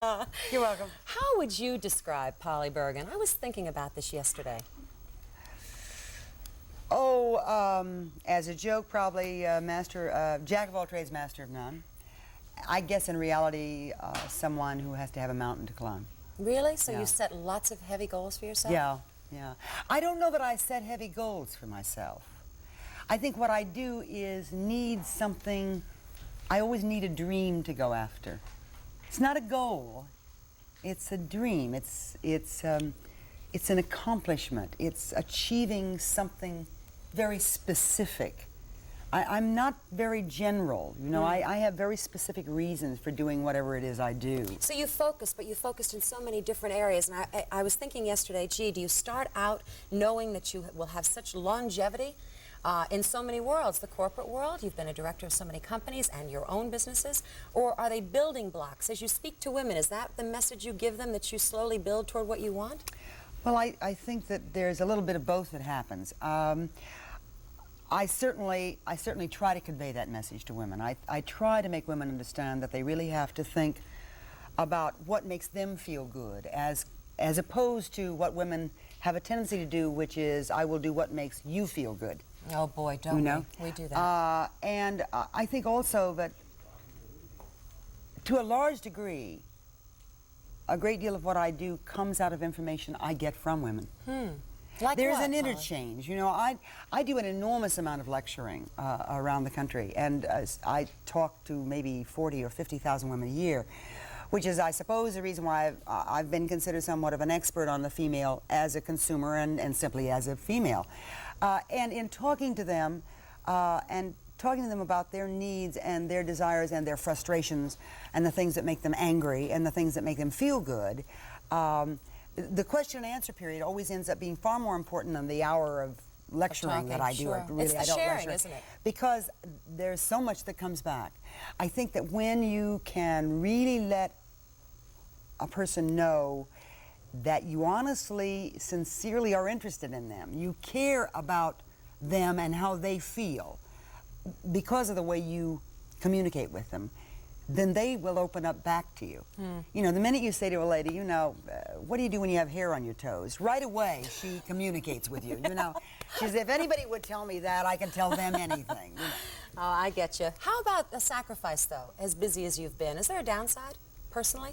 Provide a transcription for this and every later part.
You're welcome. How would you describe Polly Bergen? I was thinking about this yesterday. Oh, as a joke, probably jack of all trades, master of none. I guess in reality, someone who has to have a mountain to climb. Really? So Yeah. you set lots of heavy goals for yourself? Yeah, yeah. I don't know that I set heavy goals for myself. I think what I do is need something. I always need a dream to go after. It's not a goal. It's a dream. It's an accomplishment. It's achieving something very specific. I'm not very general, you know. I have very specific reasons for doing whatever it is I do. So you focus, but you focused in so many different areas. And I was thinking yesterday, gee, do you start out knowing that you will have such longevity in so many worlds? The corporate world, you've been a director of so many companies and your own businesses, or are they building blocks? As you speak to women, is that the message you give them, that you slowly build toward what you want? Well, I think that there's a little bit of both that happens. I certainly try to convey that message to women. I try to make women understand that they really have to think about what makes them feel good, as opposed to what women have a tendency to do, which is, I will do what makes you feel good. Oh boy, don't you know? we do that. And I think also that, to a large degree, a great deal of what I do comes out of information I get from women. Like There's what, an Polly? interchange. You know, I do an enormous amount of lecturing around the country, and I talk to maybe 40 or 50,000 women a year, which is, I suppose, the reason why I've been considered somewhat of an expert on the female as a consumer and simply as a female. And in talking to them about their needs and their desires and their frustrations and the things that make them angry and the things that make them feel good, the question and answer period always ends up being far more important than the hour of lecturing that I do. Sure. Really, it's the I don't sharing, lecture, isn't it? because there's so much that comes back. I think that when you can really let a person know that you honestly, sincerely are interested in them, you care about them and how they feel because of the way you communicate with them, then they will open up back to you. You know, the minute you say to a lady, you know, what do you do when you have hair on your toes? Right away, she communicates with you. You know, she says, if anybody would tell me that, I can tell them anything. You know. Oh, I get you. How about a sacrifice, though, as busy as you've been? Is there a downside, personally?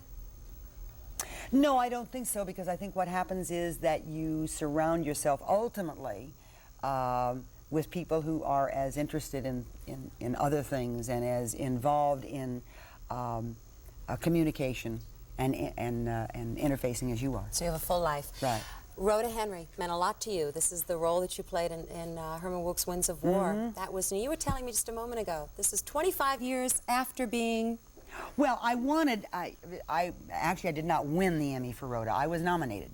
No, I don't think so, because I think what happens is that you surround yourself ultimately with people who are as interested in other things and as involved in communication and interfacing as you are. So you have a full life. Right. Rhoda Henry meant a lot to you. This is the role that you played in Herman Wouk's Winds of War. That was, you were telling me just a moment ago, this is 25 years after being... Well, I actually did not win the Emmy for Rhoda. I was nominated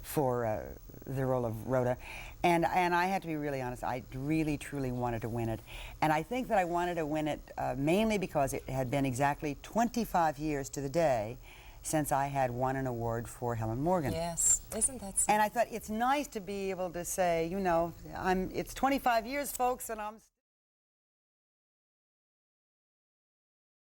for the role of Rhoda, and I have to be really honest, I really truly wanted to win it, and I think that I wanted to win it mainly because it had been exactly 25 years to the day since I had won an award for Helen Morgan. Yes, isn't that so? And I thought it's nice to be able to say, you know, it's 25 years, folks, and I'm